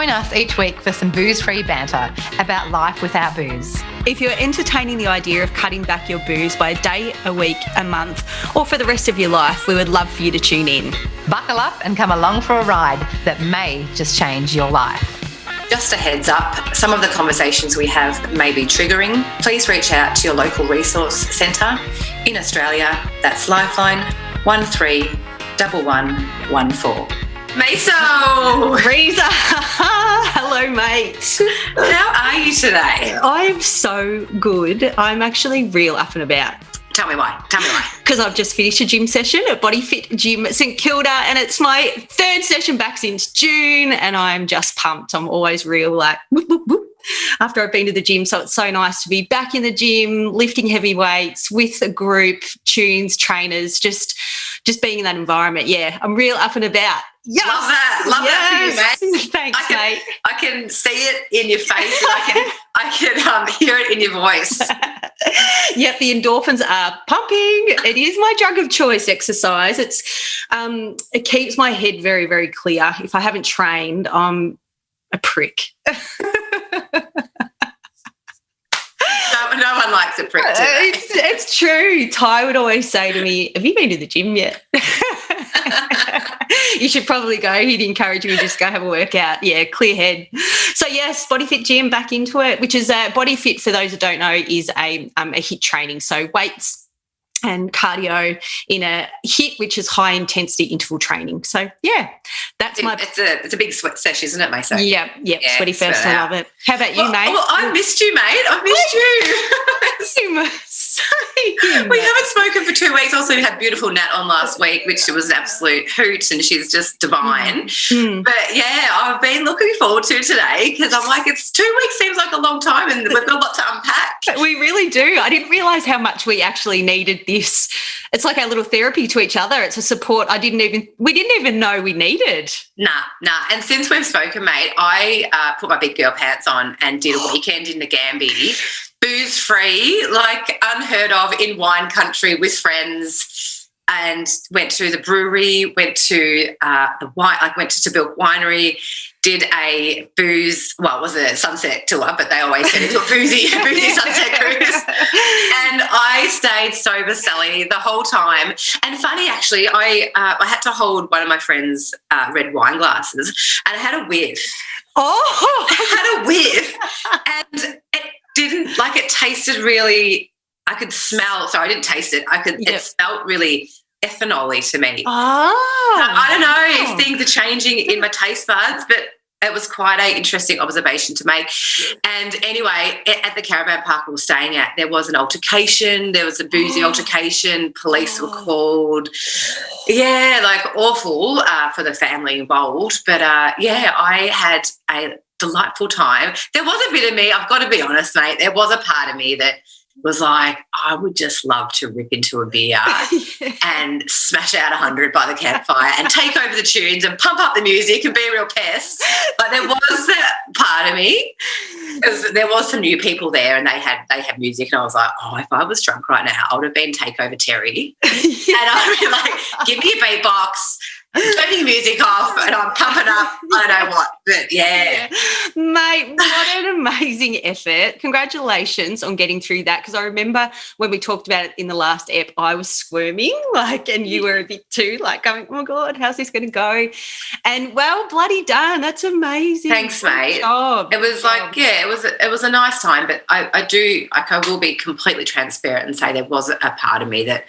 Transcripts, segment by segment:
Join us each week for some booze-free banter about life without booze. If you're entertaining the idea of cutting back your booze by a day, a week, a month, or for the rest of your life, we would love for you to tune in. Buckle up and come along for a ride that may just change your life. Just a heads up, some of the conversations we have may be triggering. Please reach out to your local resource centre. In Australia, that's Lifeline 131114. Maso! Breeza! Hello, mate. How are you today? I'm so good. I'm actually real up and about. Tell me why. Because I've just finished a gym session at Body Fit Gym at St Kilda, and it's my third session back since June, and I'm just pumped. I'm always real like whoop, whoop, whoop, after I've been to the gym, so it's so nice to be back in the gym, lifting heavy weights with a group, tunes, trainers, just being in that environment. Yeah, I'm real up and about. Yes. Love that for you, mate. Thanks, mate. I can see it in your face, and I can hear it in your voice. Yep, the endorphins are pumping. It is my drug of choice, exercise. It keeps my head very, very clear. If I haven't trained, I'm a prick. No one likes a prick today. It's true. Ty would always say to me, have you been to the gym yet? You should probably go. He'd encourage me to just go have a workout. Yeah, clear head. So, yes, Body Fit Gym, back into it, which is Body Fit, for those that don't know, is a HIIT training. So weights and cardio in a HIIT, which is high intensity interval training. So, yeah, that's it's a big sweat sesh, isn't it, Maso? Yeah, sweaty fest. I love it. How about you, mate? Well, I missed you, mate. I missed you. We haven't spoken for 2 weeks. Also, we had beautiful Nat on last week, which was an absolute hoot, and she's just divine. But, yeah, I've been looking forward to today because I'm like, it's 2 weeks seems like a long time, and we've got a lot to unpack. We really do. I didn't realise how much we actually needed this. It's like our little therapy to each other. It's a support we didn't even know we needed. Nah. And since we've spoken, mate, I put my big girl pants on and did a weekend in the Gambie, booze-free, like unheard of in wine country with friends, and went to the brewery, went to went to Tabilk Winery, did a booze, well, it was a sunset tour, but they always said it's a boozy sunset cruise. And I stayed sober, Sally, the whole time. And funny, actually, I had to hold one of my friend's red wine glasses, and I had a whiff. Oh! I had a whiff, and it tasted really, I could smell, sorry, I didn't taste it. It smelled really ethanol-y to me. Oh. So I don't know if things are changing in my taste buds, but it was quite an interesting observation to make. And anyway, at the caravan park we were staying at, there was an altercation. There was a boozy altercation. Police were called. Yeah, like awful for the family involved. But, I had a delightful time. There was a bit of me, I've got to be honest, mate, there was a part of me that was like, I would just love to rip into a beer and smash out 100 by the campfire and take over the tunes and pump up the music and be a real pest. But there was that part of me, because there was some new people there, and they had music, and I was like, if I was drunk right now, I would have been Takeover Terry. And I'd be like, give me a beatbox, turn your music off, and I'm pumping up, I don't know what, but yeah. Mate, what an amazing effort. Congratulations on getting through that, because I remember when we talked about it in the last ep, I was squirming, and you were a bit too, going, oh, my God, how's this going to go? And, well, bloody done. That's amazing. Thanks, mate. Good job. It was it was a nice time, but I will be completely transparent and say there was a part of me that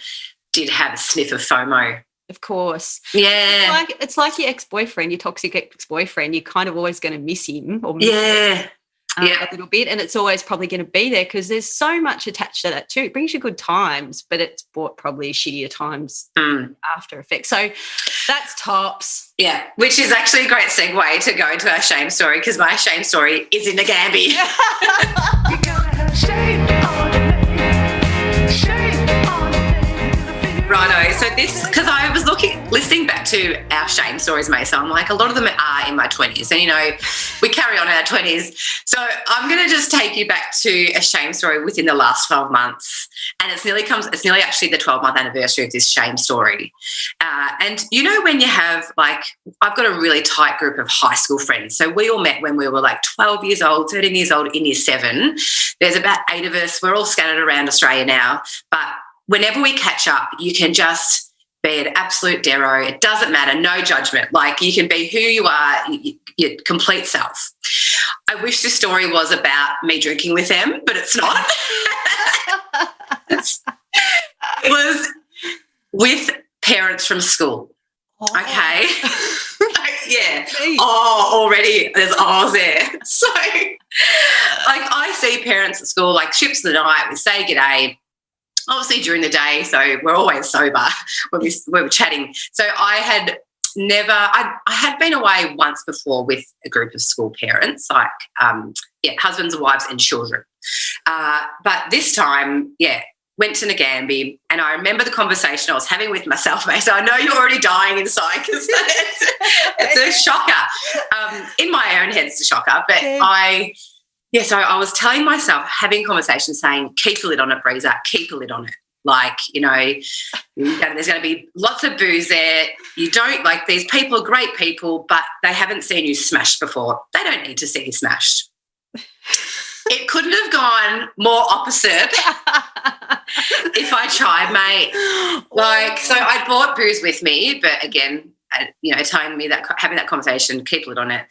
did have a sniff of FOMO. Of course. Yeah. It's like your ex-boyfriend, your toxic ex-boyfriend. You're kind of always going to miss him or miss a little bit, and it's always probably going to be there because there's so much attached to that too. It brings you good times, but it's brought probably shittier times after effects. So that's tops. Yeah, which is actually a great segue to go into our shame story, because my shame story is in the Gambie. You gotta have shame on it. Shame on it. righto. So this, because I was listening back to our shame stories, mate. So I'm like, a lot of them are in my 20s, and we carry on in our 20s. So I'm going to just take you back to a shame story within the last 12 months, and it's nearly actually the 12-month anniversary of this shame story. And when you have I've got a really tight group of high school friends. So we all met when we were 12 years old, 13 years old in year 7. There's about 8 of us. We're all scattered around Australia now, but whenever we catch up, you can just be an absolute dero. It doesn't matter. No judgment. You can be who you are, your complete self. I wish this story was about me drinking with them, but it's not. It was with parents from school. Oh. Okay. Yeah. Oh, already there's O's there. So, I see parents at school, ships of the night, we say g'day. Obviously during the day, so we're always sober when we were chatting. So I had been away once before with a group of school parents, husbands, wives and children. But this time, went to Nagambie, and I remember the conversation I was having with myself, mate. So I know you're already dying inside because it's a shocker. In my own head, it's a shocker. But so I was telling myself, having conversations saying, keep a lid on it, Breeza, keep a lid on it. There's going to be lots of booze there. You don't these people are great people, but they haven't seen you smashed before. They don't need to see you smashed. It couldn't have gone more opposite if I tried, mate. So I brought booze with me, but again, telling me that, having that conversation, keep a lid on it.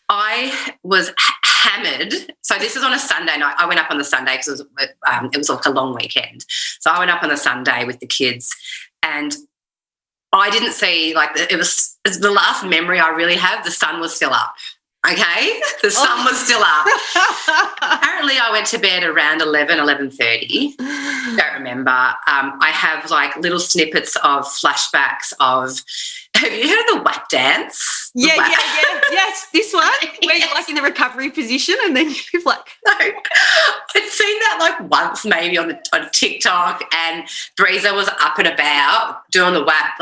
I was hammered. So this is on a Sunday night. I went up on the Sunday because it was a long weekend. So I went up on the Sunday with the kids, and I didn't see it was the last memory I really have. The sun was still up. Okay, the sun was still up. Apparently, I went to bed around 11:30. Don't remember. I have little snippets of flashbacks of. Have you heard of the whack dance? Yeah. Yes, this one where you're in the recovery position, and then you're No, I'd seen that once maybe on TikTok, and Breeza was up and about doing the whack,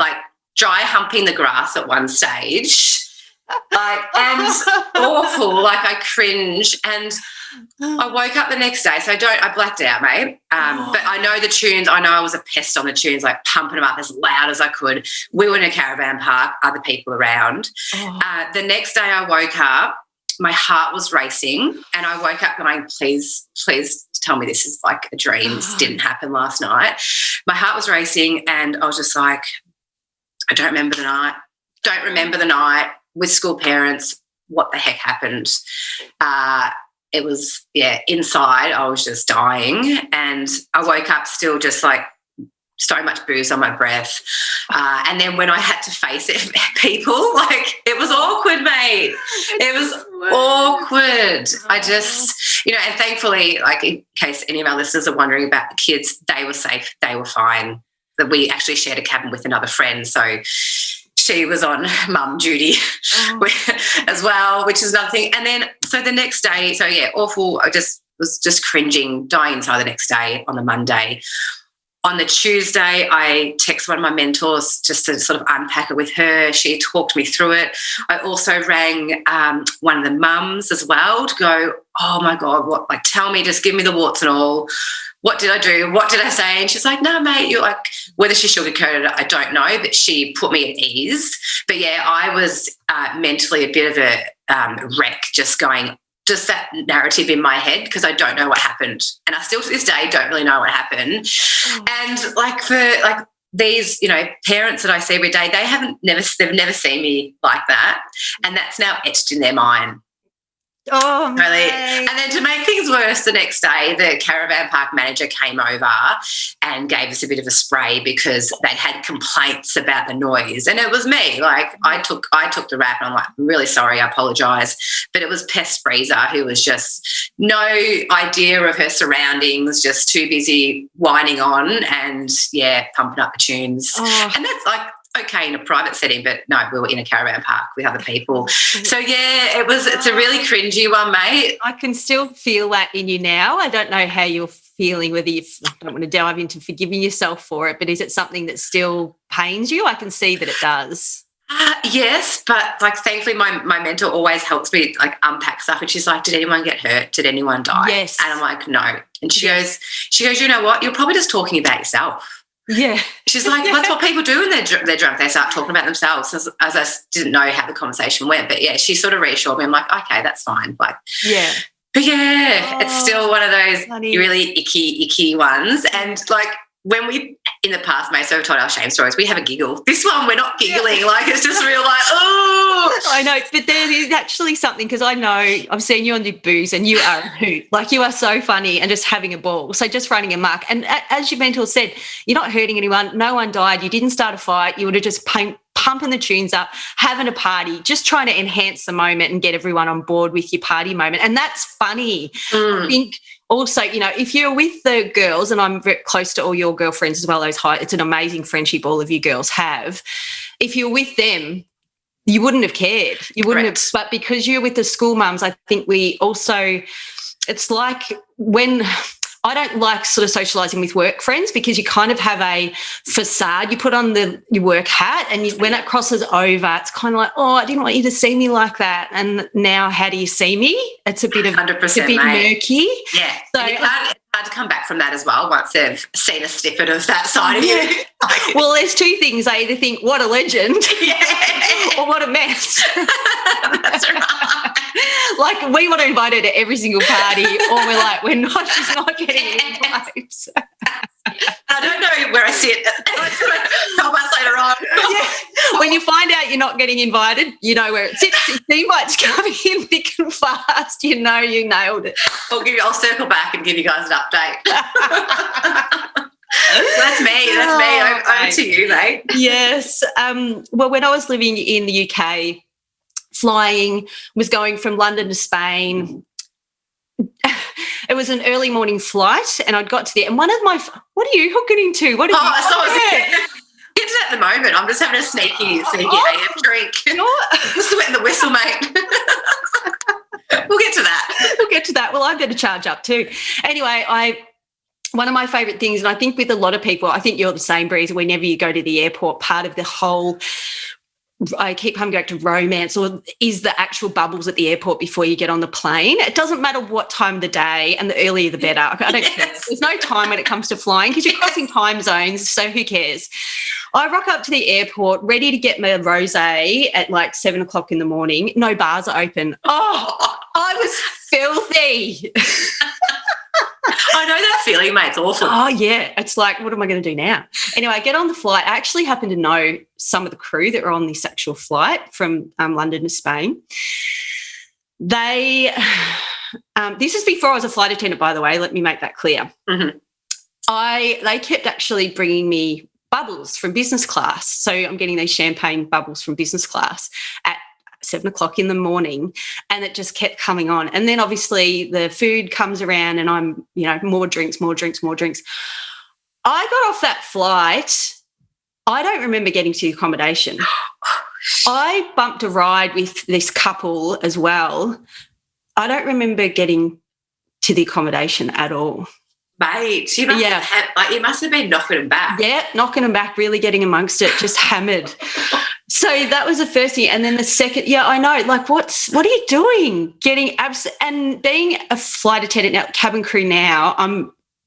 dry humping the grass at one stage. And awful, I cringe, and I woke up the next day, so I blacked out, mate. But I know the tunes. I know I was a pest on the tunes, pumping them up as loud as I could. We were in a caravan park, other people around. The next day I woke up, my heart was racing, and I woke up going, please tell me this is a dream. This didn't happen last night. My heart was racing, and I was just I don't remember the night. With school parents, what the heck happened? It was, inside I was just dying, and I woke up still just so much booze on my breath. And then when I had to face it, people, it was awkward, mate. It was awkward. I just, and thankfully, in case any of our listeners are wondering about the kids, they were safe. They were fine. That we actually shared a cabin with another friend. So she was on mum duty as well, which is another thing. And then, so the next day, awful. I was just cringing, dying inside the next day on the Monday. On the Tuesday, I texted one of my mentors just to sort of unpack it with her. She talked me through it. I also rang one of the mums as well to go, oh my God, what? Tell me, just give me the warts and all. What did I do? What did I say? And she's like, no, mate, you're whether she sugarcoated it, I don't know, but she put me at ease. But I was mentally a bit of a wreck, just that narrative in my head, because I don't know what happened. And I still to this day don't really know what happened. And for these, parents that I see every day, they've never seen me like that. And that's now etched in their mind. Oh, really. mate. And then to make things worse, the next day, the caravan park manager came over and gave us a bit of a spray because they'd had complaints about the noise. And it was me. I took the rap, and I'm I'm really sorry, I apologise. But it was Pest Breeza, who was just no idea of her surroundings, just too busy whining on and, pumping up the tunes. Oh. And that's okay in a private setting, but no, we were in a caravan park with other people. So yeah, it's a really cringy one, mate. I can still feel that in you now. I don't know how you're feeling, whether you don't want to dive into forgiving yourself for it, but is it something that still pains you? I can see that it does. Yes, but like thankfully my mentor always helps me like unpack stuff, and she's like, did anyone get hurt? Did anyone die? Yes. And I'm like, no. And she goes, you know what? You're probably just talking about yourself. Yeah. She's like, that's what people do when they're drunk. They start talking about themselves. As I didn't know how the conversation went, but yeah, she sort of reassured me. I'm like, okay, that's fine. Like, yeah. But yeah, it's still one of those funny. really icky ones. And like when we, in the past, mate, so we've told our shame stories, we have a giggle. This one, we're not giggling. Yeah. Like, it's just real like, oh. I know, but there is actually something, because I know I've seen you on the booze and you are a hoot. Like, you are so funny and just having a ball. So just running amok. And as your mentor said, you're not hurting anyone. No one died. You didn't start a fight. You would have just pumping the tunes up, having a party, just trying to enhance the moment and get everyone on board with your party moment. And that's funny. I think also, you know, if you're with the girls, and I'm very close to all your girlfriends as well, it's an amazing friendship all of you girls have. If you're with them, you wouldn't have cared. You wouldn't have, but because you're with the school mums, I think we also, it's like when I don't like sort of socialising with work friends, because you kind of have a facade. You put on your work hat, and when it crosses over, it's kind of like, oh, I didn't want you to see me like that. And now how do you see me? It's a bit of 100%, it's a bit murky. Yeah. So it's hard to come back from that as well once they've seen a snippet of that side of you. Well, there's two things. I either think, what a legend, or what a mess. That's right. Like, we want to invite her to every single party, or we're like, she's not getting invites. I don't know where I sit 12 months later on. Yeah. When you find out you're not getting invited, you know where it sits. If the invite's coming in thick and fast, you know you nailed it. I'll circle back and give you guys an update. That's me. Over to you, mate. Yes. Well, when I was living in the UK, flying, was going from London to Spain. It was an early morning flight, and I'd got to there. And one of my, what are you hooking into? What are you? Get to that at the moment. I'm just having a sneaky AF drink. Just wetting the whistle, mate. We'll get to that. Well, I better charge up too. Anyway, one of my favourite things, and I think with a lot of people, I think you're the same, Breeza, whenever you go to the airport, part of the whole, I keep coming back to romance, or is the actual bubbles at the airport before you get on the plane. It doesn't matter what time of the day, and the earlier the better. I don't care. There's no time when it comes to flying, because you're crossing time zones, so who cares? I rock up to the airport ready to get my rosé at like 7 o'clock in the morning. No bars are open. Oh, I was filthy. I know that feeling, mate. It's awful. Oh, yeah. It's like, what am I going to do now? Anyway, I get on the flight. I actually happen to know some of the crew that were on this actual flight from London to Spain. This is before I was a flight attendant, by the way. Let me make that clear. Mm-hmm. They kept actually bringing me bubbles from business class. So I'm getting these champagne bubbles from business class at 7 o'clock in the morning, and it just kept coming on. And then obviously the food comes around, and I'm, more drinks. I got off that flight. I don't remember getting to the accommodation. I bumped a ride with this couple as well. I don't remember getting to the accommodation at all. Mate, you must have been knocking them back. Yeah, knocking them back, really getting amongst it, just hammered. So that was the first thing. And then the second, I know, like, what are you doing? And being a flight attendant now, cabin crew now,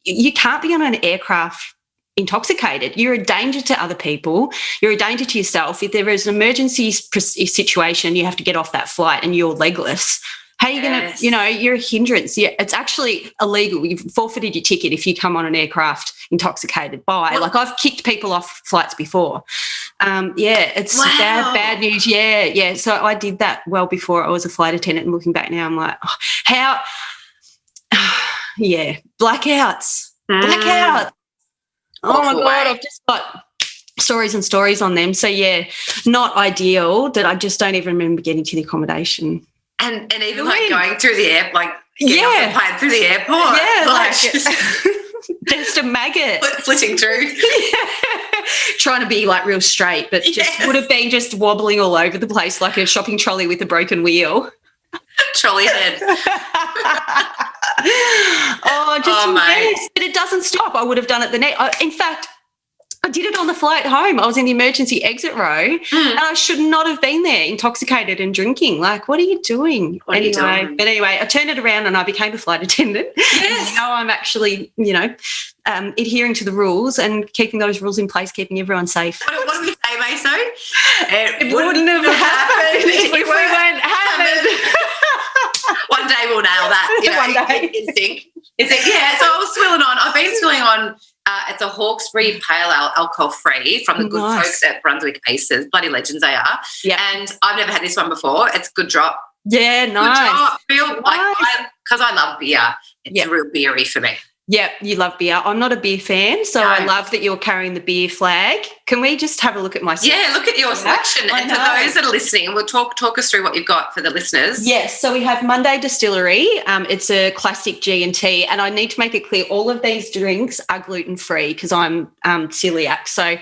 you can't be on an aircraft intoxicated. You're a danger to other people. You're a danger to yourself. If there is an emergency situation, you have to get off that flight and you're legless. How are you going to, you're a hindrance. Yeah, it's actually illegal. You've forfeited your ticket if you come on an aircraft intoxicated like, I've kicked people off flights before. It's bad news. Yeah. So I did that well before I was a flight attendant, and looking back now, I'm like, blackouts. Blackouts. Oh, my God, I've just got stories and stories on them. So, not ideal, that I just don't even remember getting to the accommodation. And even like going through the air, like getting off the plane through the airport. Yeah, Just a maggot. Flitting through. Trying to be like real straight, but just would have been just wobbling all over the place like a shopping trolley with a broken wheel. Trolley head. Yes, but it doesn't stop. I would have done it in fact, I did it on the flight home. I was in the emergency exit row and I should not have been there intoxicated and drinking. Like, what are you doing? But anyway, I turned it around and I became a flight attendant. Yes. Now I'm actually, adhering to the rules and keeping those rules in place, keeping everyone safe. What do we say, Maso? It wouldn't have happened if we weren't hammered. One day we'll nail that. One day. Instinct. Yeah, so I was swilling on. I've been swilling on. It's a Hawkesbury Pale Ale, alcohol-free from the good folks at Brunswick Aces. Bloody legends they are. Yeah. And I've never had this one before. It's a good drop. Yeah, nice. Good drop. Because I love beer. It's real beery for me. Yeah, you love beer. I'm not a beer fan, so I love that you're carrying the beer flag. Can we just have a look at my selection? Yeah, look at your selection. And for those that are listening, we'll talk us through what you've got for the listeners. Yes, so we have Monday Distillery. It's a classic G&T, and I need to make it clear all of these drinks are gluten-free because I'm celiac. So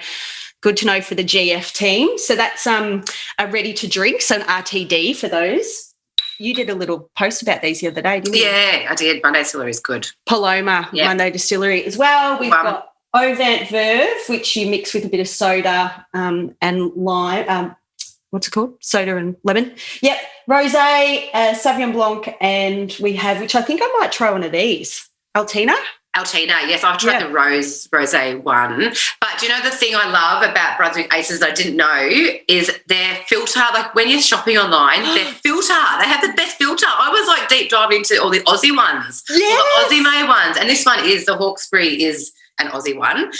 good to know for the GF team. So that's a ready-to-drink, so an RTD for those. You did a little post about these the other day, didn't you? Yeah, I did. Monday Distillery is good. Paloma, Monday Distillery as well. We've got Auvent Verve, which you mix with a bit of soda and lime. What's it called? Soda and lemon. Yep. Rosé, Sauvignon Blanc, and we have, which I think I might try one of these, Altina. Yes, I've tried the rosé one. But do you know the thing I love about Brunswick Aces that I didn't know is their filter. Like when you're shopping online, their filter, they have the best filter. I was like deep diving into all the Aussie ones, all the Aussie made ones. And this one is the Hawkesbury is an Aussie one.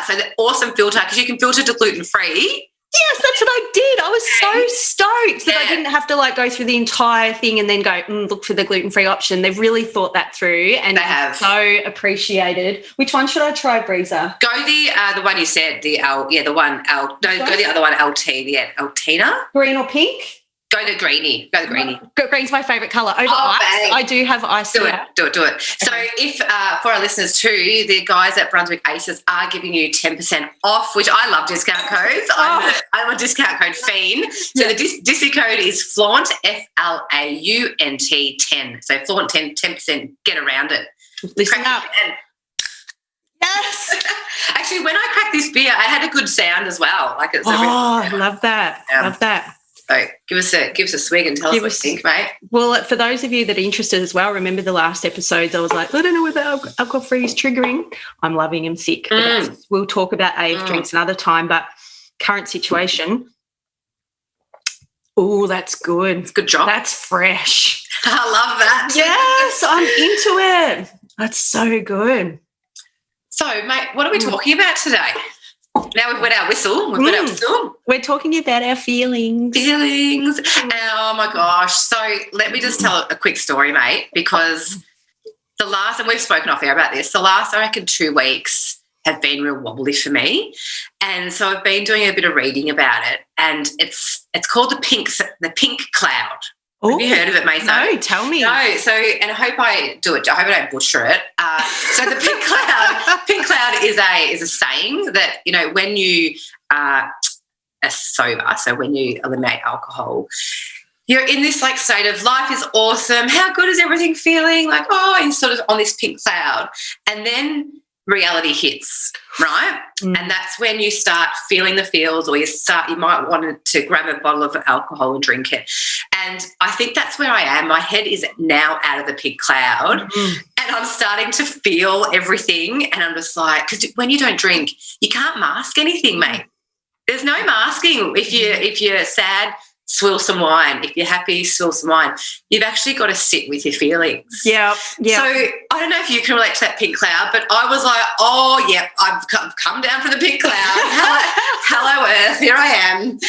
So the awesome filter because you can filter to gluten-free. Yes, that's what I did. I was so stoked that I didn't have to go through the entire thing and then go look for the gluten-free option. They've really thought that through and they have. So appreciated. Which one should I try, Breeza? Go the one you said, go the other one, Altina. Green or pink? Go the greenie. Green's my favourite colour. Over ice. Bang. I do have ice. Do it. Okay. So if for our listeners too, the guys at Brunswick Aces are giving you 10% off, which I love discount codes. I'm a discount code fiend. So the discount code is FLAUNT, FLAUNT 10. So FLAUNT 10%. Get around it. Listen up. Yes. Actually, when I cracked this beer, I had a good sound as well. Like it's I love that. Love that. So give us a swig and tell us what you think, mate. Well, for those of you that are interested as well, remember the last episodes I was like, I don't know whether alcohol-free is triggering. I'm loving them sick. We'll talk about AF drinks another time, but current situation. Oh, that's good. It's a good job. That's fresh. I love that. Yes, I'm into it. That's so good. So, mate, what are we talking about today? Now we've wet our whistle. We're talking about our feelings. Oh, my gosh. So let me just tell a quick story, mate, because and we've spoken off air about this, the last, I reckon, 2 weeks have been real wobbly for me. And so I've been doing a bit of reading about it, and it's called the pink cloud. Ooh. Have you heard of it, Maso? No, tell me. No, so, and I hope I do it. I hope I don't butcher it. So the pink cloud is a saying that, when you are sober, so when you eliminate alcohol, you're in this state of life is awesome. How good is everything feeling? You're sort of on this pink cloud. And then reality hits, right? And that's when you start feeling the feels, or you might want to grab a bottle of alcohol and drink it. And I think that's where I am. My head is now out of the pink cloud and I'm starting to feel everything. And I'm just because when you don't drink, you can't mask anything, mate. There's no masking. If you're sad, swill some wine. If you're happy, swill some wine. You've actually got to sit with your feelings. Yeah. So I don't know if you can relate to that pink cloud, but I was I've come down from the pink cloud. Hello, Earth. Here I am.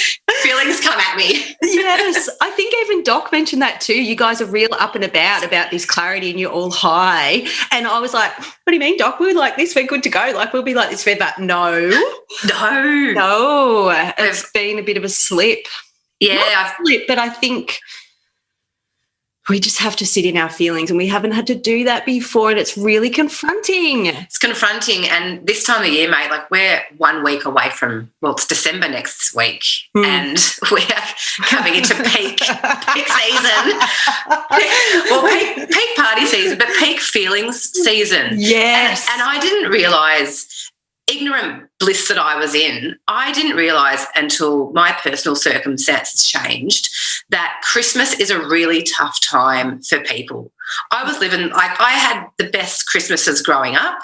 Feelings come at me. Yes. I think even Doc mentioned that too. You guys are real up and about this clarity and you're all high. And I was like, what do you mean, Doc? We're like this. We're good to go. We'll be like this forever. No. It's been a bit of a slip. Yeah, but I think we just have to sit in our feelings, and we haven't had to do that before, and it's really confronting. It's confronting, and this time of year, mate, like we're 1 week away from, well, it's December next week, and we're coming into peak season. Peak party season, but peak feelings season. Yes. And I didn't realise, ignorant bliss that I was in, I didn't realise until my personal circumstances changed that Christmas is a really tough time for people. I was living, like, I had the best Christmases growing up,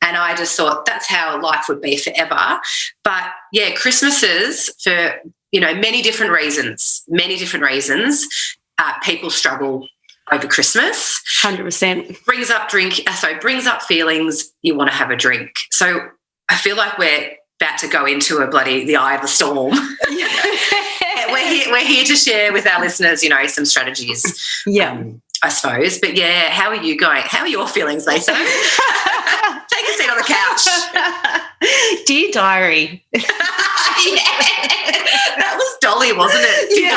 and I just thought that's how life would be forever. But, yeah, Christmases, for, you know, many different reasons, people struggle over Christmas. 100%. Brings up feelings, you want to have a drink. So I feel like we're about to go into the eye of the storm. We're here to share with our listeners, you know, some strategies. Yeah. I suppose. But yeah, how are you going? How are your feelings, Maso? Take a seat on the couch. Dear diary. Yeah. That was Dolly, wasn't it? Dear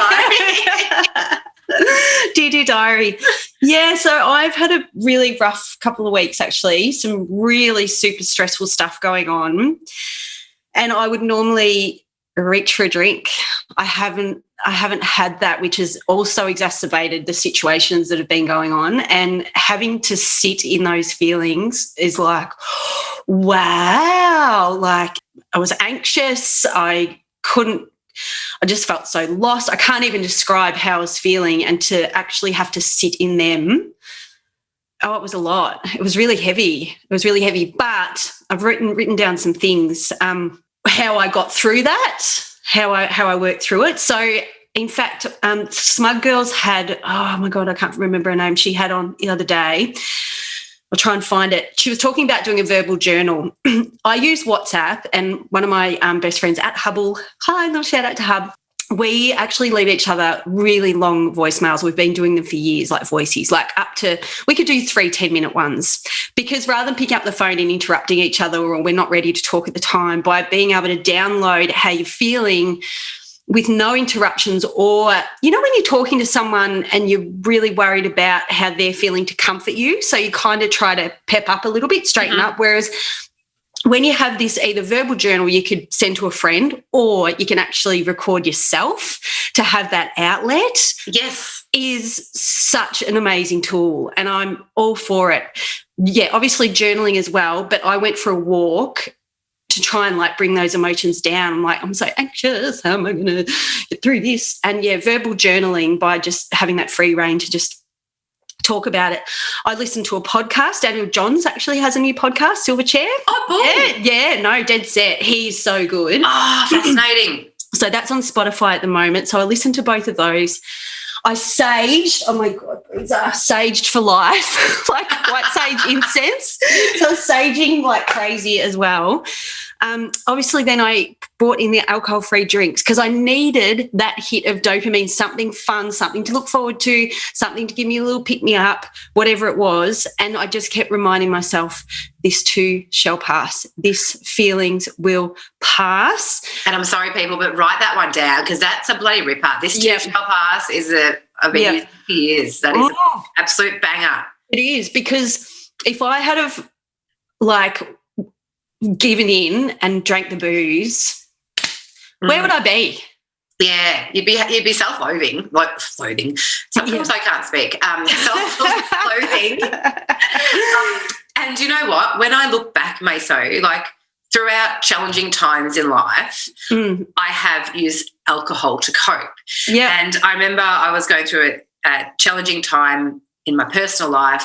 diary. Dear diary. Yeah, so I've had a really rough couple of weeks, actually, some really super stressful stuff going on, and I would normally reach for a drink. I haven't had that, which has also exacerbated the situations that have been going on, and having to sit in those feelings is like, wow, like I was anxious. I just felt so lost. I can't even describe how I was feeling, and to actually have to sit in them, it was a lot. It was really heavy. But I've written down some things, how I got through that, how I worked through it. So, in fact, Smug Girls had, oh, my God, I can't remember her name. She had on the other day. I'll try and find it. She was talking about doing a verbal journal. I use WhatsApp, and one of my best friends at Hubble, hi, little shout out to Hub, we actually leave each other really long voicemails. We've been doing them for years, like voices, like up to, we could do 3 10-minute ones, because rather than picking up the phone and interrupting each other, or we're not ready to talk at the time, by being able to download how you're feeling with no interruptions, or, you know, when you're talking to someone and you're really worried about how they're feeling, to comfort you. So you kind of try to pep up a little bit, straighten up. Whereas when you have this either verbal journal you could send to a friend, or you can actually record yourself to have that outlet. Yes. Is such an amazing tool, and I'm all for it. Yeah, obviously journaling as well, but I went for a walk to try and like bring those emotions down. I'm like, I'm so anxious. How am I going to get through this? And yeah, verbal journaling, by just having that free rein to just talk about it. I listened to a podcast. Daniel Johns actually has a new podcast, Silverchair. Oh, boom. Yeah, no, dead set. He's so good. Oh, fascinating. So that's on Spotify at the moment. So I listened to both of those. I saged, oh my God, Breeza, saged for life, like white sage incense. So I was saging like crazy as well. Obviously, then I brought in the alcohol-free drinks, because I needed that hit of dopamine, something fun, something to look forward to, something to give me a little pick-me-up, whatever it was. And I just kept reminding myself, this too shall pass. This feelings will pass. And I'm sorry, people, but write that one down, because that's a bloody ripper. This too shall pass is I've been using for years. That is an absolute banger. It is, because if I had have like given in and drank the booze, where would I be? Yeah, you'd be self-loathing, loathing. Sometimes I can't speak. Self-loathing. And you know what? When I look back, Maso, like throughout challenging times in life, I have used alcohol to cope. Yeah. And I remember I was going through a challenging time in my personal life,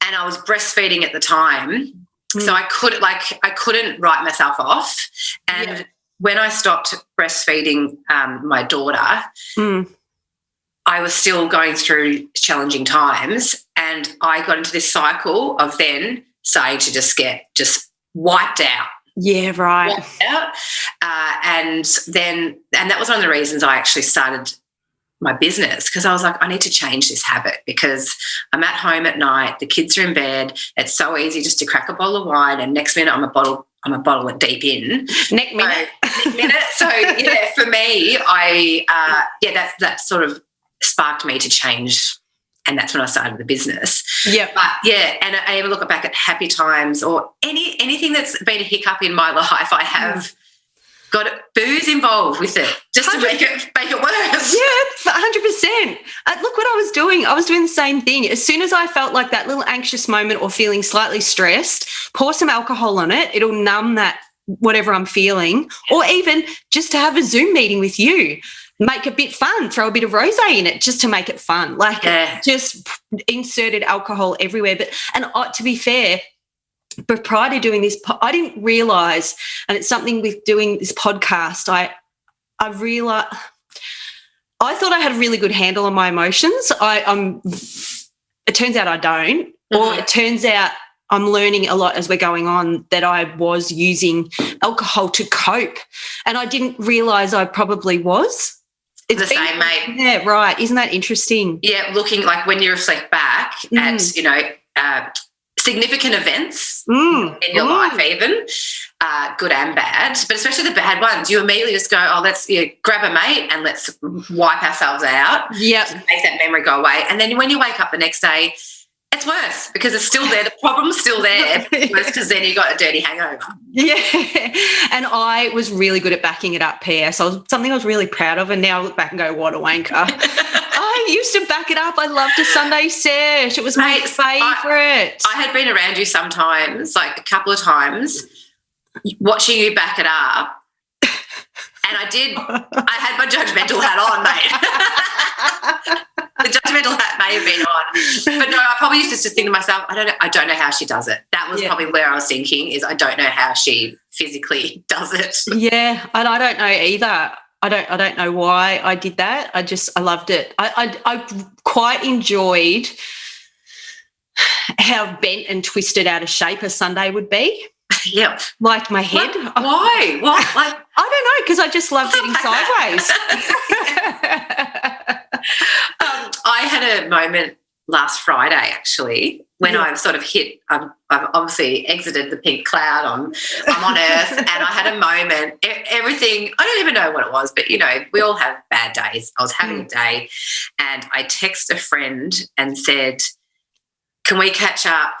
and I was breastfeeding at the time. So I couldn't write myself off. And when I stopped breastfeeding my daughter, I was still going through challenging times, and I got into this cycle of then starting to just get wiped out. Yeah, right. Wiped out. And that was one of the reasons I actually started my business, because I was like, I need to change this habit, because I'm at home at night, the kids are in bed, it's so easy just to crack a bottle of wine, and next minute I'm a bottle deep in. Next minute. So yeah, for me, that sort of sparked me to change and that's when I started the business. Yeah. But yeah, and I even look back at happy times or anything that's been a hiccup in my life, I have got booze involved with it just to make it worse. Yeah, 100%. Look what I was doing. I was doing the same thing. As soon as I felt like that little anxious moment or feeling slightly stressed, pour some alcohol on it. It'll numb that whatever I'm feeling, or even just to have a Zoom meeting with you. Make it a bit fun, throw a bit of rosé in it just to make it fun. Like just inserted alcohol everywhere. And to be fair, but prior to doing this, I didn't realise, and it's something with doing this podcast, I realised I thought I had a really good handle on my emotions. It turns out I don't, or it turns out I'm learning a lot as we're going on that I was using alcohol to cope, and I didn't realise I probably was. It's the same, mate. Yeah, right. Isn't that interesting? Yeah, looking like when you reflect back at, significant events in your life even, good and bad, but especially the bad ones, you immediately just go, oh, let's grab a mate and let's wipe ourselves out. Yeah. Make that memory go away. And then when you wake up the next day, it's worse because it's still there. The problem's still there. It's worse because then you got a dirty hangover. Yeah. And I was really good at backing it up, Pierre. So something I was really proud of. And now I look back and go, what a wanker. I used to back it up. I loved a Sunday sesh. It was my favourite. I had been around you sometimes, like a couple of times, watching you back it up. And I had my judgmental hat on, mate. The judgmental hat may have been on. But no, I probably used to just think to myself, I don't know how she does it. That was probably where I was thinking is I don't know how she physically does it. Yeah, and I don't know either. I don't know why I did that. I loved it. I quite enjoyed how bent and twisted out of shape a Sunday would be. Yep. Like my head. Why? What? Like, I don't know, because I just love getting sideways. I had a moment last Friday, actually, when I've sort of I've obviously exited the pink cloud. I'm on Earth, and I had a moment. Everything, I don't even know what it was, but, we all have bad days. I was having a day, and I texted a friend and said, can we catch up?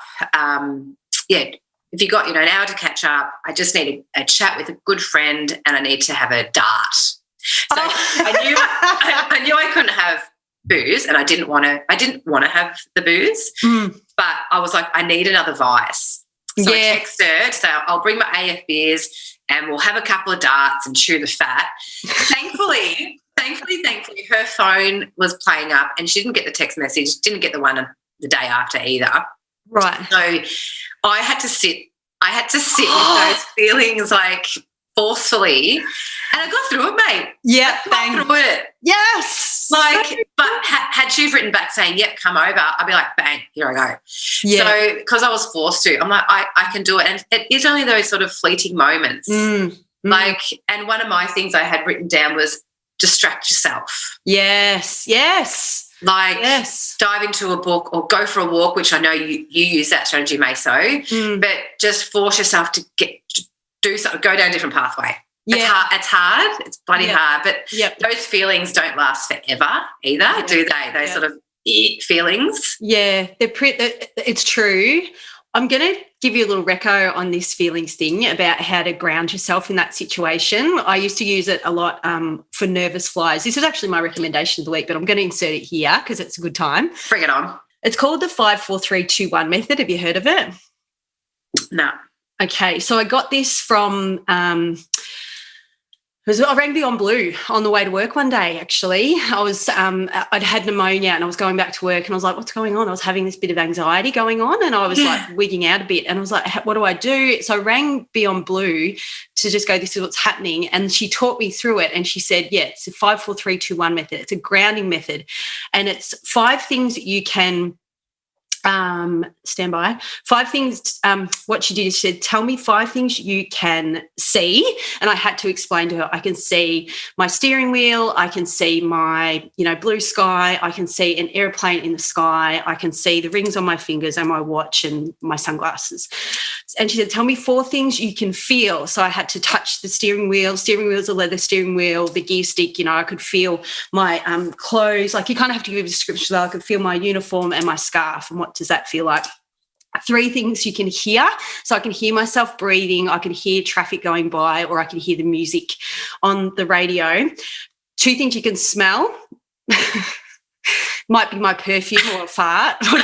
If you got, an hour to catch up, I just need a chat with a good friend and I need to have a dart. So I knew I couldn't have booze and I didn't want to have the booze, but I was like, I need another vice. So I texted her to say, I'll bring my AF beers and we'll have a couple of darts and chew the fat. Thankfully, her phone was playing up and she didn't get the text message, didn't get the one the day after either. Right. So I had to sit with those feelings like forcefully, and I got through it, mate. Yeah, I got through it. Yes. But had she written back saying, "Yep, come over," I'd be like, "Bang, here I go." Yeah. So because I was forced to, I'm like, I can do it, and it is only those sort of fleeting moments. And one of my things I had written down was distract yourself. Yes. Dive into a book or go for a walk, which I know you use that strategy, Maso, but just force yourself to do something, go down a different pathway. Yeah. It's hard. It's bloody hard, but those feelings don't last forever either, do they? Those sort of feelings. Yeah, it's true. I'm going to give you a little reco on this feelings thing about how to ground yourself in that situation. I used to use it a lot for nervous flies. This is actually my recommendation of the week, but I'm going to insert it here because it's a good time. Bring it on. It's called the 5-4-3-2-1 method. Have you heard of it? No. Okay, so I got this from I rang Beyond Blue on the way to work one day, actually. I'd had pneumonia and I was going back to work and I was like, what's going on? I was having this bit of anxiety going on and I was like wigging out a bit and I was like, what do I do? So I rang Beyond Blue to just go, this is what's happening. And she taught me through it and she said, it's a 5-4-3-2-1 method. It's a grounding method and it's 5 things that you can stand by. 5 things. What she did is she said, tell me 5 things you can see. And I had to explain to her, I can see my steering wheel. I can see my, blue sky. I can see an airplane in the sky. I can see the rings on my fingers and my watch and my sunglasses. And she said, tell me 4 things you can feel. So I had to touch the steering wheel. Steering wheel's a leather steering wheel, the gear stick, I could feel my clothes. Like, you kind of have to give a description. So I could feel my uniform and my scarf. And what does that feel like? 3 things you can hear. So I can hear myself breathing. I can hear traffic going by, or I can hear the music on the radio. 2 things you can smell. Might be my perfume or a fart. I'm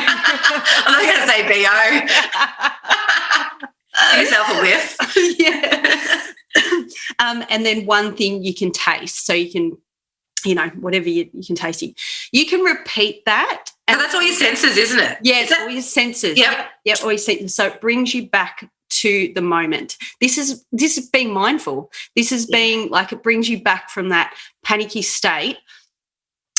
not going to say BO. Give yourself a whiff. Yeah. And then 1 thing you can taste. So you can, whatever you can taste it. You can repeat that. So that's all your senses, isn't it? Yeah, it's all your senses. Yep. Yep, all your senses. So it brings you back to the moment. This is being mindful. This is being like, it brings you back from that panicky state.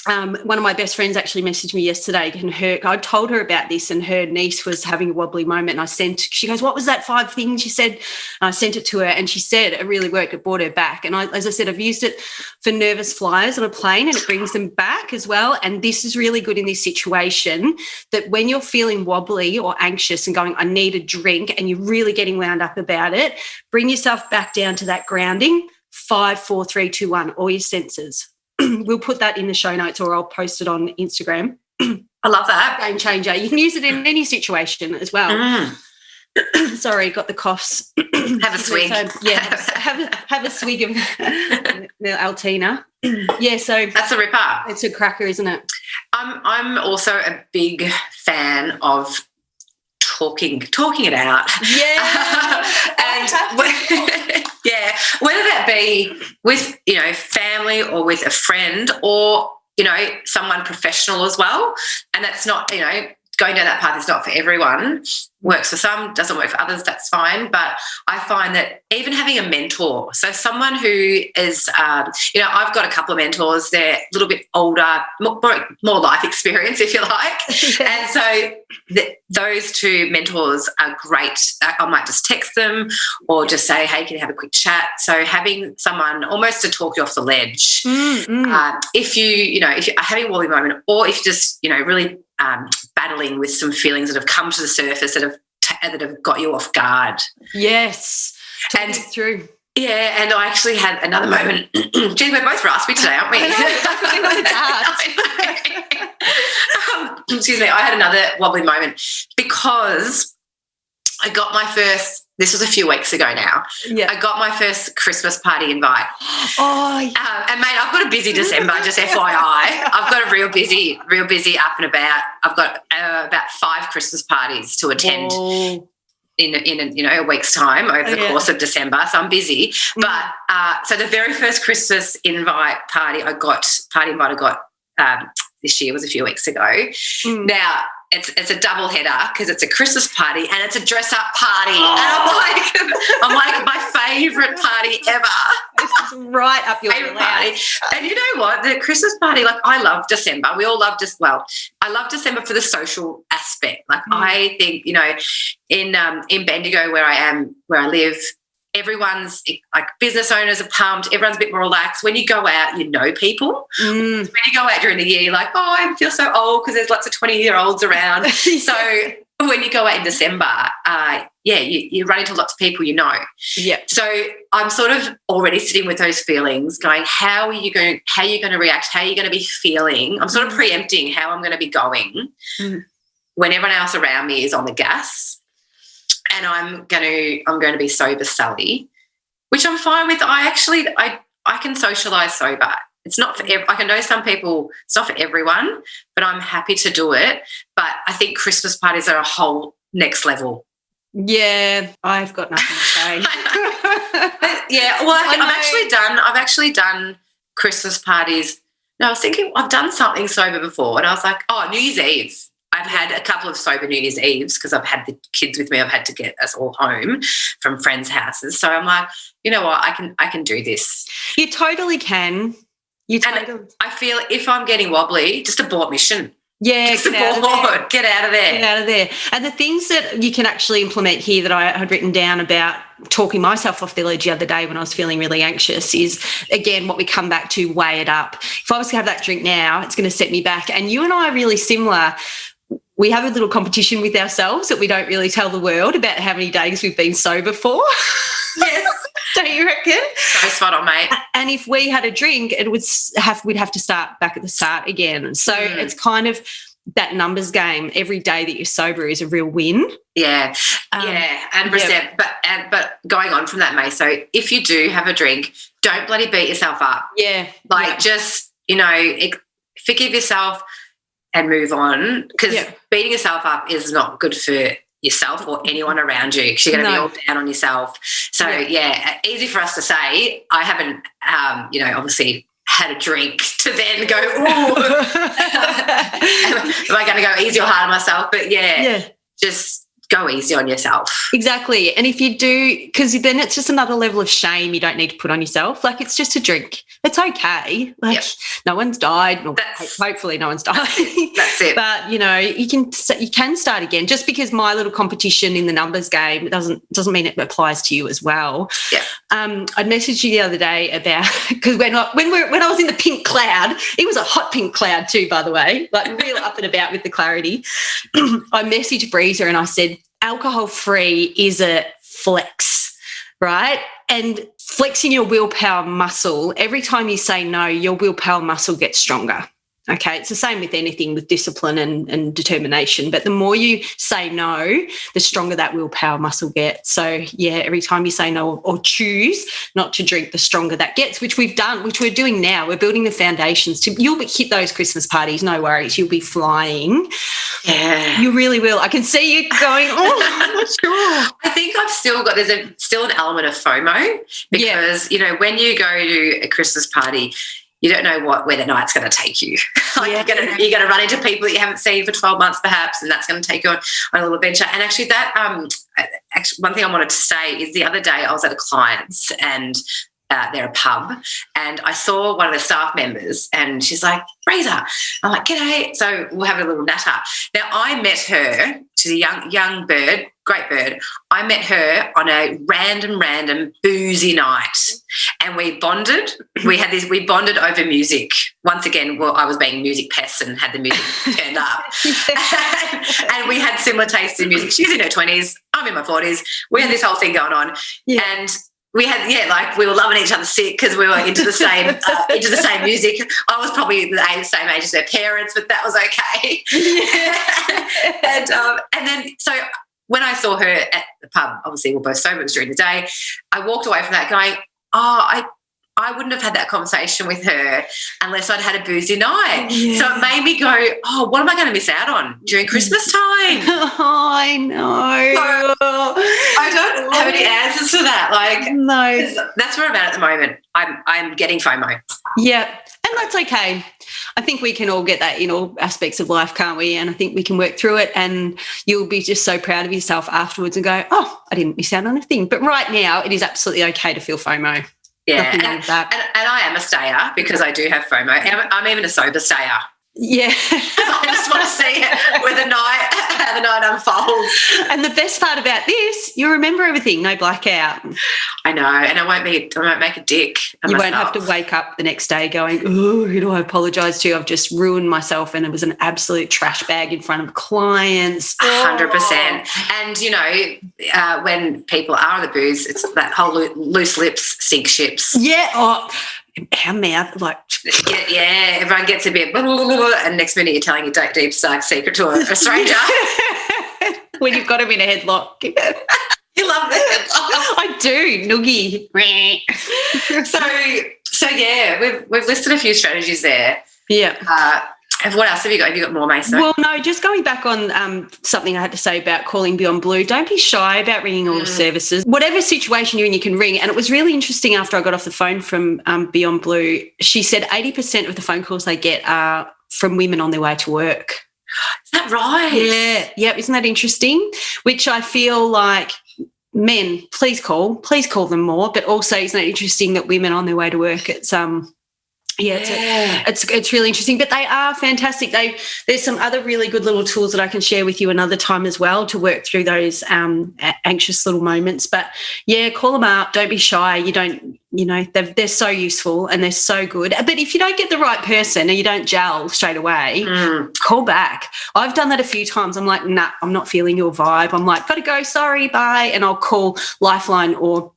One of my best friends actually messaged me yesterday, and I told her about this, and her niece was having a wobbly moment, and she goes, what was that 5 things you said? And I sent it to her, and she said it really worked. It brought her back. And as I said, I've used it for nervous flyers on a plane, and it brings them back as well. And this is really good in this situation, that when you're feeling wobbly or anxious and going, I need a drink, and you're really getting wound up about it, bring yourself back down to that grounding. 5, 4, 3, 2, 1, all your senses. We'll put that in the show notes, or I'll post it on Instagram. I love that. Game changer. You can use it in any situation as well. Sorry, got the coughs. Have a swig. So, have a swig of the Altina. Yeah, so that's a ripper. It's a cracker, isn't it? I'm also a big fan of talking it out. Yeah. Whether that be with, family, or with a friend, or, someone professional as well. And that's not, going down that path is not for everyone. Works for some, doesn't work for others, that's fine. But I find that even having a mentor, so someone who is, I've got a couple of mentors, they're a little bit older, more life experience, if you like. And so those 2 mentors are great. I might just text them, or just say, hey, can you have a quick chat? So having someone almost to talk you off the ledge. If you're having a wobbly moment, or if you're just, really battling with some feelings that have come to the surface that have got you off guard. Yes. And through. Yeah, and I actually had another moment. Gee, we're both raspy today, aren't we? Excuse me. I had another wobbly moment because I got my first, this was a few weeks ago now. Yeah. I got my first Christmas party invite. Oh, and mate, I've got a busy December, just FYI. I've got a real busy up and about. I've got about 5 Christmas parties to attend in a week's time over the course of December. So I'm busy. But so the very first Christmas party I got this year was a few weeks ago. Now, it's a double header because it's a Christmas party and it's a dress up party. Oh. And I'm like my favourite party ever. This is right up your favourite party. And you know what? The Christmas party, like, I love December. We all love I love December for the social aspect. Like I think, in Bendigo where I live, everyone's like, business owners are pumped. Everyone's a bit more relaxed. When you go out, you know people. When you go out during the year, you're like, oh, I feel so old because there's lots of 20-year-olds around. So when you go out in December, you run into lots of people you know. Yeah. So I'm sort of already sitting with those feelings, going, how are you going to react? How are you going to be feeling? I'm sort of preempting how I'm going to be going when everyone else around me is on the gas. And I'm going to be sober Sally, which I'm fine with. I can socialise sober. It's not for I can know some people, it's not for everyone, but I'm happy to do it. But I think Christmas parties are a whole next level. Yeah, I've got nothing to say. Yeah, well, I've actually done Christmas parties. No, I was thinking I've done something sober before, and I was like, oh, New Year's Eve. I've had a couple of sober New Year's Eves because I've had the kids with me. I've had to get us all home from friends' houses. So I'm like, you know what, I can do this. You totally can. I feel if I'm getting wobbly, just abort mission. Yeah, get out of there. Get out of there. Get out of there. And the things that you can actually implement here that I had written down about talking myself off the ledge the other day when I was feeling really anxious is, again, what we come back to, weigh it up. If I was to have that drink now, it's going to set me back. And you and I are really similar. We have a little competition with ourselves that we don't really tell the world about how many days we've been sober for. Yes. Don't you reckon? So spot on, mate. And if we had a drink, we'd have to start back at the start again. So it's kind of that numbers game. Every day that you're sober is a real win. Yeah, 100%. Yeah. But going on from that, Maso, if you do have a drink, don't bloody beat yourself up. Yeah. Just, forgive yourself and move on, because beating yourself up is not good for yourself or anyone around you, because you're going to be all down on yourself. So, easy for us to say. I haven't, obviously had a drink to then go, ooh, am I going to go easy or hard on myself? But, just go easy on yourself. Exactly. And if you do, because then it's just another level of shame you don't need to put on yourself. Like, it's just a drink. It's okay. Like, no one's died. Well, hopefully no one's died. That's it. But, you can start again. Just because my little competition in the numbers game doesn't mean it applies to you as well. Yeah. I messaged you the other day about, because when I was in the pink cloud, it was a hot pink cloud too, by the way, like real up and about with the clarity. I messaged Breeza and I said, alcohol-free is a flex, right? And flexing your willpower muscle, every time you say no, your willpower muscle gets stronger. Okay, it's the same with anything, with discipline and determination. But the more you say no, the stronger that willpower muscle gets. So, every time you say no or choose not to drink, the stronger that gets, which we've done, which we're doing now. We're building the foundations you'll hit those Christmas parties, no worries. You'll be flying. Yeah. You really will. I can see you going, I'm not sure. I think I've still got, still an element of FOMO, because, when you go to a Christmas party, you don't know where the night's going to take you. You're going to run into people that you haven't seen for 12 months perhaps, and that's going to take you on a little adventure. And actually one thing I wanted to say is, the other day I was at a client's, and they're a pub, and I saw one of the staff members, and she's like, Breeza. I'm like, g'day. So we'll have a little natter. Now, I met her, she's a young bird, great bird. I met her on a random boozy night, and we bonded. We bonded over music. Once again, I was being music pests and had the music turned up. And we had similar tastes in music. She's in her 20s, I'm in my 40s. We had this whole thing going on. Yeah. And we had, we were loving each other sick because we were into the same music. I was probably the same age as her parents, but that was okay. Yeah. And then, so when I saw her at the pub, obviously we're both sober, it was during the day, I walked away from that going, I wouldn't have had that conversation with her unless I'd had a boozy night. Yeah. So it made me go, what am I going to miss out on during Christmas time? I know. So I don't have any answers to that. No. That's where I'm at the moment. I'm getting FOMO. Yeah, and that's okay. I think we can all get that in all aspects of life, can't we? And I think we can work through it, and you'll be just so proud of yourself afterwards and go, I didn't miss out on anything. But right now it is absolutely okay to feel FOMO. Yeah, and I am a stayer because I do have FOMO. I'm even a sober stayer. Yeah. I just want to see how the night unfolds. And the best part about this, you remember everything, no blackout. I know, and I won't make a dick. You won't have to wake up the next day going, who do I apologise to? I've just ruined myself, and it was an absolute trash bag in front of clients. 100%. And, when people are on the booze, it's that whole loose lips sink ships. Yeah. Our mouth, everyone gets a bit, and next minute you're telling your deep dark secret to a stranger. When you've got him in a headlock. You love that. I do, noogie. So we've listed a few strategies there. Yeah. What else have you got? Have you got more, Mason? Well, no, just going back on something I had to say about calling Beyond Blue, don't be shy about ringing all the services. Whatever situation you're in, you can ring. And it was really interesting after I got off the phone from Beyond Blue. She said 80% of the phone calls they get are from women on their way to work. Is that right? Yeah. Isn't that interesting? Which I feel like, men, please call them more. But also, isn't it interesting that women on their way to work, it's Yeah, it's really interesting, but they are fantastic. There's some other really good little tools that I can share with you another time as well to work through those anxious little moments. But yeah, call them up. Don't be shy. They're so useful and they're so good. But if you don't get the right person and you don't gel straight away, call back. I've done that a few times. I'm like, nah, I'm not feeling your vibe. I'm like, gotta go, sorry, bye, and I'll call Lifeline or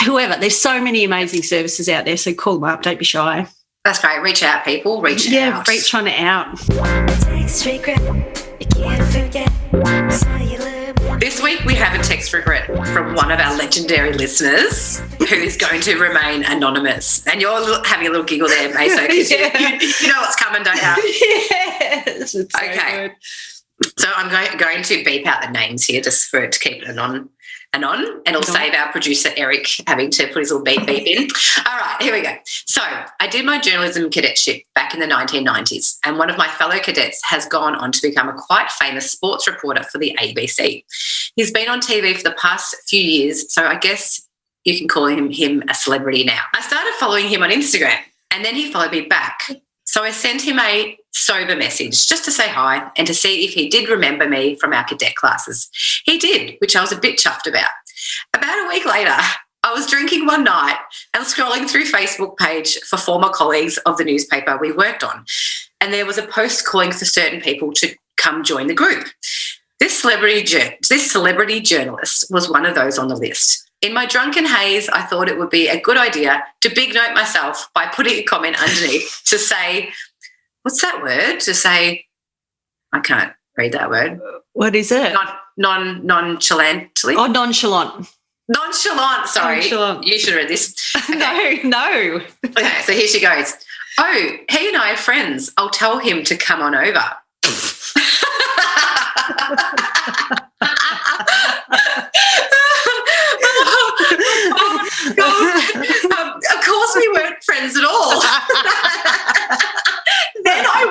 whoever. There's so many amazing services out there, so call them up. Don't be shy. That's great. Reach out, people. Reach out. Yeah, reach on it out. This week we have a text regret from one of our legendary listeners who is going to remain anonymous. And you're having a little giggle there, Maso, because you know what's coming, don't you? Yes. It's so okay. Good. So I'm going to beep out the names here just to keep it anon, and it'll save our producer Eric having to put his little beep in. All right, here we go. So I did my journalism cadetship back in the 1990s, and one of my fellow cadets has gone on to become a quite famous sports reporter for the ABC. He's been on TV for the past few years, so I guess you can call him a celebrity now. I started following him on Instagram, and then he followed me back. So I sent him a sober message just to say hi and to see if he did remember me from our cadet classes. He did, which I was a bit chuffed about. About a week later, I was drinking one night and scrolling through Facebook page for former colleagues of the newspaper we worked on, and there was a post calling for certain people to come join the group. This celebrity journalist was one of those on the list. In my drunken haze, I thought it would be a good idea to big note myself by putting a comment underneath to say, what's that word? To say, I can't read that word. What is it? Nonchalantly. Oh, nonchalant. Nonchalant, sorry. Nonchalant. You should have read this. Okay. No. Okay, so here she goes. Oh, he and I are friends. I'll tell him to come on over. Of course we weren't friends at all. Then I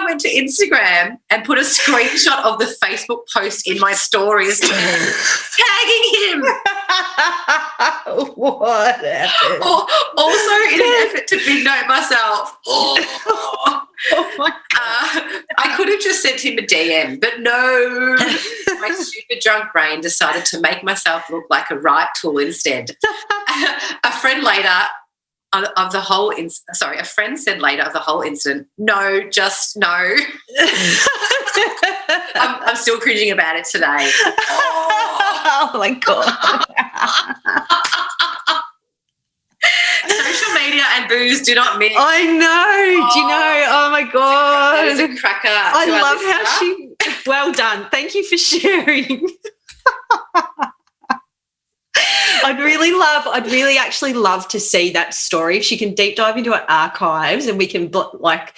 went to Instagram and put a screenshot of the Facebook post in my stories, tagging him. What happened? Also in an effort to big note myself. Oh my God. I could have just sent him a DM, but no. My stupid drunk brain decided to make myself look like a right tool instead. A friend said later of the whole incident, no, just no. I'm still cringing about it today. Oh my God. Social media and booze do not mix. I know. Do you know? Oh my God. That is a cracker. I love how she. Well done. Thank you for sharing. I'd really actually love to see that story. If she can deep dive into her archives and we can black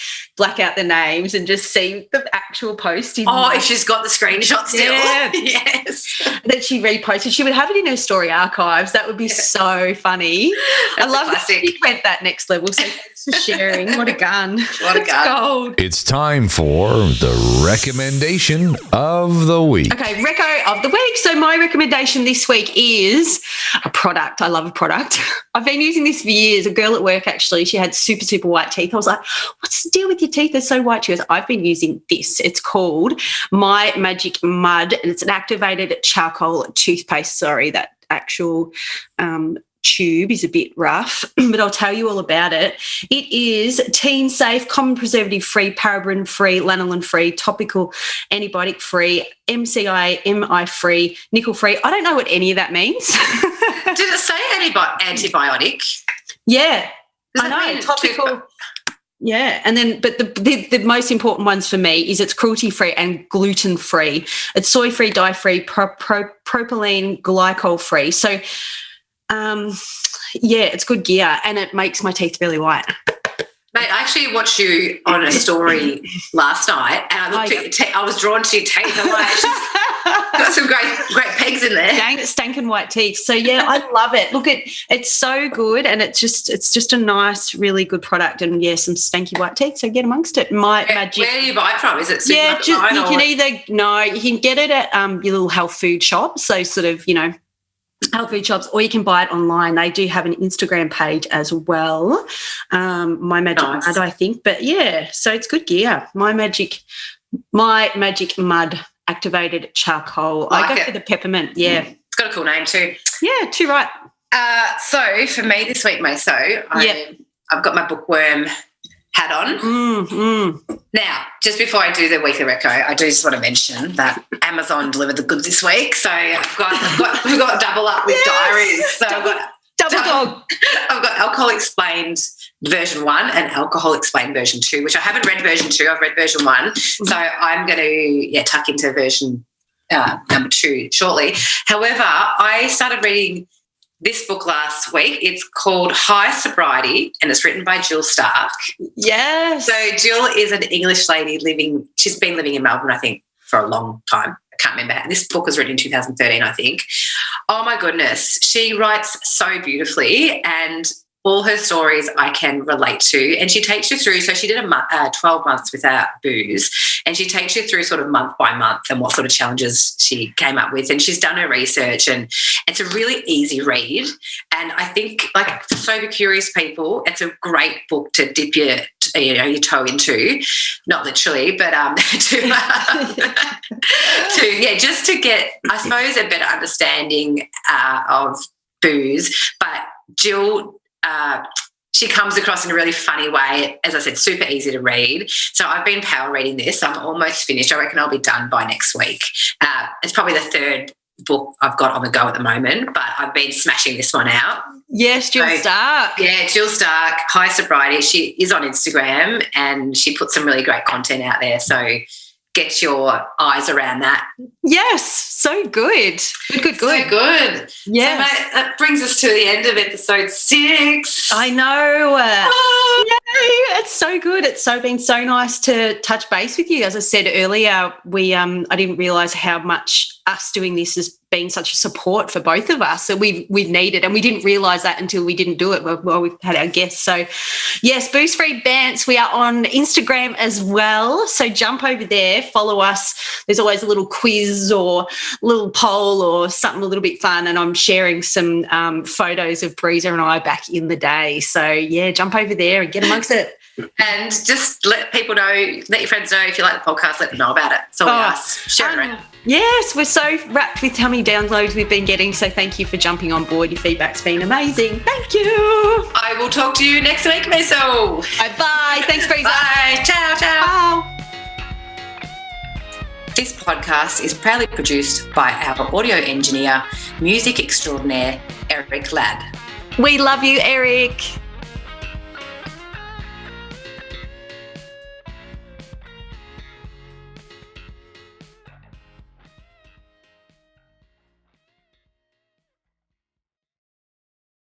out the names and just see the actual post. If she's got the screenshot still. Yeah. Yes. That she reposted. She would have it in her story archives. That would be so funny. I love that she went that next level. So thanks for sharing. What a gun. What a gun. Gold. It's time for the recommendation of the week. Okay, Reco of the week. So my recommendation this week is a product. I love a product. I've been using this for years. A girl at work, actually, she had super, super white teeth. I was like, what's the deal with your teeth? They're so white. She goes, I've been using this. It's called My Magic Mud, and it's an activated charcoal toothpaste. Sorry, that actual tube is a bit rough, but I'll tell you all about it. It is teen safe, common preservative free, paraben free, lanolin free, topical antibiotic free, MCI free, nickel free. I don't know what any of that means. Did it say antibiotic? Yeah. Does I know, mean topical. Yeah, and then, but the most important ones for me is it's cruelty-free and gluten-free. It's soy-free, dye-free, propylene glycol-free. So, it's good gear, and it makes my teeth really white. Mate, I actually watched you on a story last night, and I looked at your teeth. I was drawn to your teeth. I'm like, she's got some great pegs in there. Stankin' white teeth. So yeah, I love it. Look, it's so good, and it's just a nice, really good product, and yeah, some stanky white teeth. So get amongst it. Magic. Where do you buy it from? Is it supermarket? Yeah, you can get it at your little health food shop. So sort of, health food shops, or you can buy it online. They do have an Instagram page as well. My Magic Mud, I think. But yeah, so it's good gear. My Magic Mud activated charcoal. I go for the peppermint. Yeah, it's got a cool name too. Yeah, too right. So for me this week, Maso, I've got my bookworm hat on. Now, just before I do the weekly reco, I do just want to mention that Amazon delivered the goods this week. So we've got double up with diaries. So I've got double dog. I've got Alcohol Explained version 1 and Alcohol Explained version 2, which I haven't read version 2. I've read version 1. So I'm going to tuck into version number 2 shortly. However, I started reading this book last week. It's called High Sobriety, and it's written by Jill Stark. Yes. So Jill is an English lady she's been living in Melbourne, I think, for a long time. I can't remember. And this book was written in 2013, I think. Oh, my goodness. She writes so beautifully, and all her stories I can relate to. And she takes you through, so she did 12 months without booze, and she takes you through sort of month by month and what sort of challenges she came up with. And she's done her research, and it's a really easy read. And I think, like, for sober curious people, it's a great book to dip your toe into, not literally, but just to get, I suppose, a better understanding of booze. But Jill, she comes across in a really funny way. As I said, super easy to read. So I've been power reading this. I'm almost finished. I reckon I'll be done by next week. It's probably the third book I've got on the go at the moment, but I've been smashing this one out. Yes, Jill Stark. Yeah, Jill Stark, High Sobriety. She is on Instagram, and she puts some really great content out there. So get your eyes around that. Yes, so good. Good. So good. Yes. So, mate, that brings us to the end of episode 6. I know. Yay, it's so good. It's been so nice to touch base with you. As I said earlier, I didn't realise how much us doing this has been such a support for both of us that we've needed, and we didn't realise that until we didn't do it while we've had our guests. So yes, Booze Free Bants, we are on Instagram as well, so jump over there, follow us. There's always a little quiz or little poll or something a little bit fun, and I'm sharing some photos of Breeza and I back in the day. So yeah, jump over there and get amongst it. And just let people know, let your friends know if you like the podcast, let them know about it. It's all we ask. Share it around. Yes, we're so wrapped with how many downloads we've been getting, so thank you for jumping on board. Your feedback's been amazing. Thank you. I will talk to you next week, Maso. Bye. Thanks, Breeza. Bye. Ciao. Ciao. This podcast is proudly produced by our audio engineer, music extraordinaire, Eric Ladd. We love you, Eric.